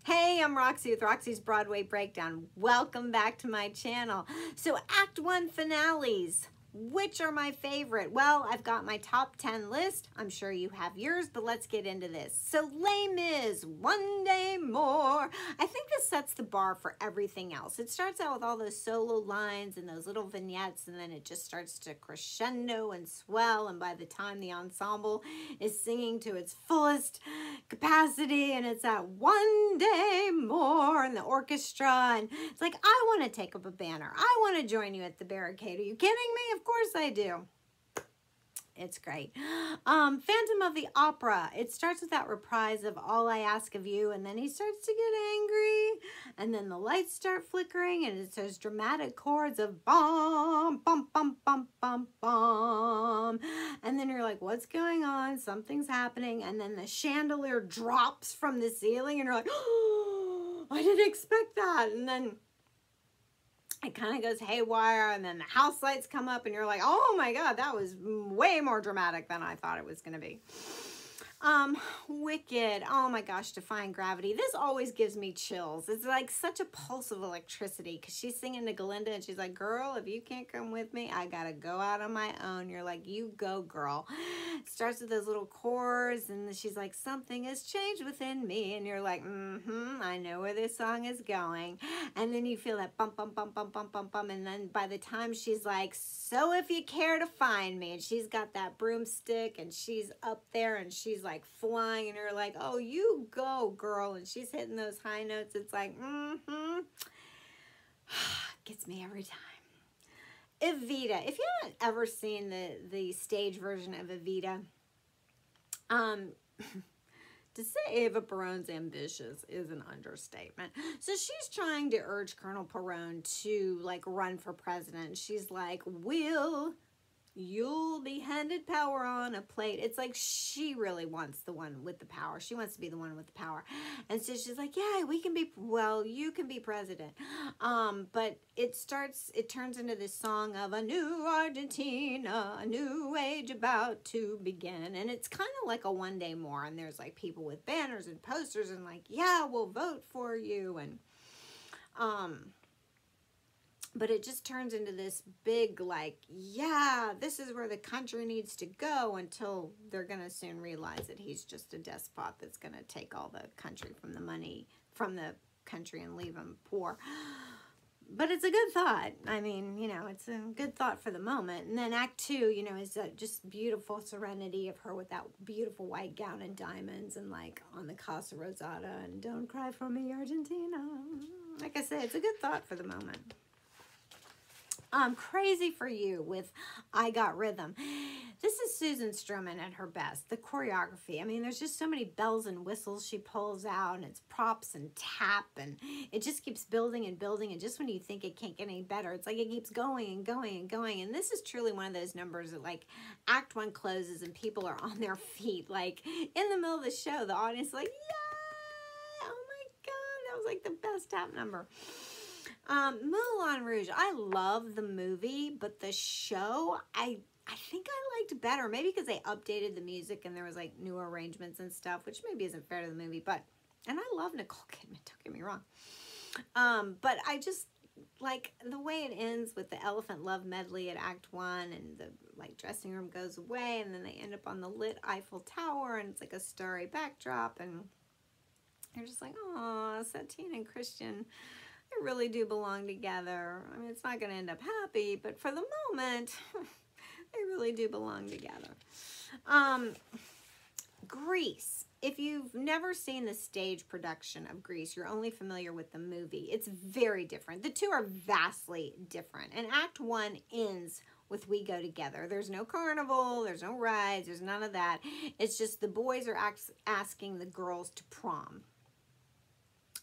Hey, I'm Roxy with Roxie's Broadway Breakdown. Welcome back to my channel. So Act 1 finales. Which are my favorite? Well, I've got my top 10 list. I'm sure you have yours, but let's get into this. So Les Mis, One Day More. I think this sets the bar for everything else. It starts out with all those solo lines and those little vignettes, and then it just starts to crescendo and swell, and by the time the ensemble is singing to its fullest capacity, and it's at one day more, and the orchestra, and it's like, I want to take up a banner. I want to join you at the barricade. Are you kidding me? Of course I do. It's great. Phantom of the Opera. It starts with that reprise of All I Ask of You, and then he starts to get angry, and then the lights start flickering, and it's those dramatic chords of bum, bum, bum, bum, bum, bum. And then you're like, what's going on? Something's happening. And then the chandelier drops from the ceiling, and you're like, oh, I didn't expect that. And then it kind of goes haywire, and then the house lights come up, and you're like, oh my God, that was way more dramatic than I thought it was going to be. Wicked. Oh my gosh, Defying Gravity. This always gives me chills. It's like such a pulse of electricity, because she's singing to Galinda, and she's like, girl, if you can't come with me, I got to go out on my own. You're like, you go, girl. It starts with those little chords, and she's like, something has changed within me, and you're like, I know where this song is going. And then you feel that bump, bump, bump, bump, bump, bump, bump, and then by the time she's like, so if you care to find me, and she's got that broomstick, and she's up there, and she's like flying, and you're like, oh, you go, girl, and she's hitting those high notes. It's like, gets me every time. Evita. If you haven't ever seen the stage version of Evita, to say Eva Perón's ambitious is an understatement. So she's trying to urge Colonel Perón to like run for president. She's like, you'll be handed power on a plate. It's like she really wants the one with the power. She wants to be the one with the power. And so she's like, yeah, we can be, well, you can be president. But it turns into this song of a new Argentina, a new age about to begin. And it's kind of like a One Day More. And there's like people with banners and posters and like, yeah, we'll vote for you. And, but it just turns into this big, like, yeah, this is where the country needs to go, until they're going to soon realize that he's just a despot that's going to take all the country from the money from the country and leave them poor. But it's a good thought. I mean, you know, it's a good thought for the moment. And then Act 2, you know, is just beautiful serenity of her with that beautiful white gown and diamonds, and like on the Casa Rosada and Don't Cry for Me, Argentina. Like I said, it's a good thought for the moment. Crazy for You with I Got Rhythm. This is Susan Stroman at her best. The choreography. I mean, there's just so many bells and whistles she pulls out, and it's props and tap, and it just keeps building and building, and just when you think it can't get any better, it's like it keeps going and going and going. And this is truly one of those numbers that like Act 1 closes and people are on their feet. Like in the middle of the show, the audience is like, yeah, oh my God, that was like the best tap number. Moulin Rouge. I love the movie, but the show, I think I liked better. Maybe because they updated the music and there was like new arrangements and stuff, which maybe isn't fair to the movie. But, and I love Nicole Kidman, don't get me wrong. But I just like the way it ends with the Elephant Love medley at Act 1, and the like dressing room goes away, and then they end up on the lit Eiffel Tower, and it's like a starry backdrop, and you're just like, oh, Satine and Christian, they really do belong together. I mean, it's not going to end up happy, but for the moment, they really do belong together. Grease. If you've never seen the stage production of Grease, you're only familiar with the movie. It's very different. The two are vastly different. And Act 1 ends with We Go Together. There's no carnival, there's no rides, there's none of that. It's just the boys are asking the girls to prom.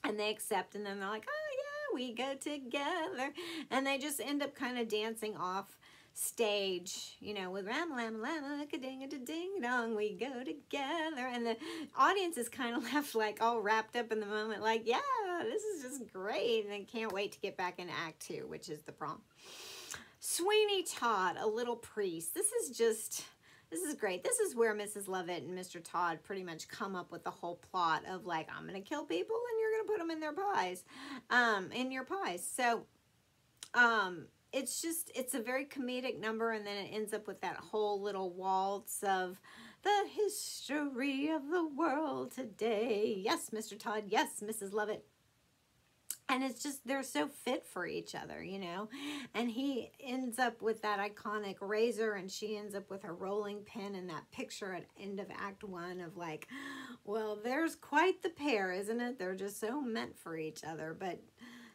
And they accept, and then they're like, oh yeah, we go together. And they just end up kind of dancing off stage, you know, with ram lam lam a ding a ding dong, we go together. And the audience is kind of left like all wrapped up in the moment, like, yeah, this is just great. And they can't wait to get back into Act 2, which is the prom. Sweeney Todd, A Little Priest. This is just This is great. This is where Mrs. Lovett and Mr. Todd pretty much come up with the whole plot of like, I'm going to kill people and you're going to put them in their pies, in your pies. So, it's just, it's a very comedic number, and then it ends up with that whole little waltz of the history of the world today. Yes, Mr. Todd. Yes, Mrs. Lovett. And it's just, they're so fit for each other, you know. And he ends up with that iconic razor, and she ends up with her rolling pin, and that picture at end of Act 1 of like, well, there's quite the pair, isn't it? They're just so meant for each other. But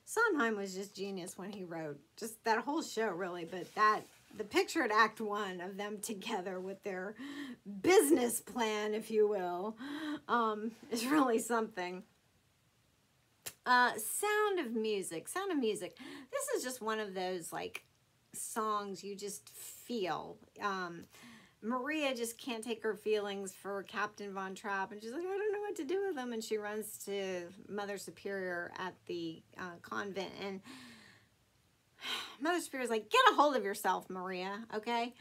Sondheim was just genius when he wrote just that whole show, really. But the picture at Act 1 of them together with their business plan, if you will, is really something. Sound of Music. Sound of Music. This is just one of those, like, songs you just feel. Maria just can't take her feelings for Captain Von Trapp, and she's like, I don't know what to do with him, and she runs to Mother Superior at the convent, and Mother Superior's like, get a hold of yourself, Maria, okay?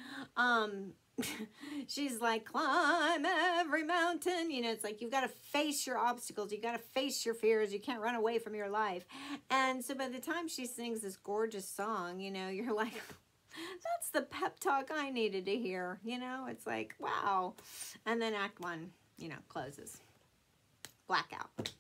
She's like, climb every mountain. You know, it's like, you've got to face your obstacles. You've got to face your fears. You can't run away from your life. And so by the time she sings this gorgeous song, you know, you're like, that's the pep talk I needed to hear. You know, it's like, wow. And then Act 1, you know, closes. Blackout.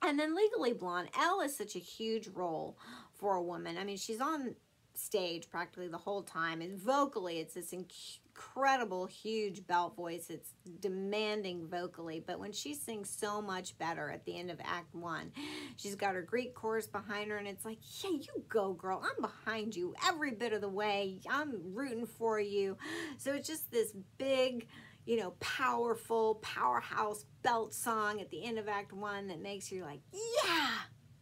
And then Legally Blonde. Elle is such a huge role for a woman. I mean, she's on stage practically the whole time, and vocally it's this incredible huge belt voice. It's demanding vocally, but when she sings so much better at the end of Act 1, she's got her Greek chorus behind her, and it's like, yeah, you go, girl, I'm behind you every bit of the way, I'm rooting for you. So it's just this big, you know, powerful powerhouse belt song at the end of Act 1 that makes you like, yeah,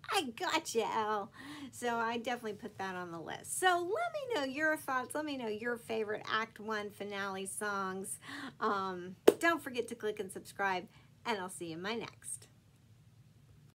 I got you, Elle. So I definitely put that on the list. So let me know your thoughts. Let me know your favorite Act 1 finale songs. Don't forget to click and subscribe, and I'll see you in my next.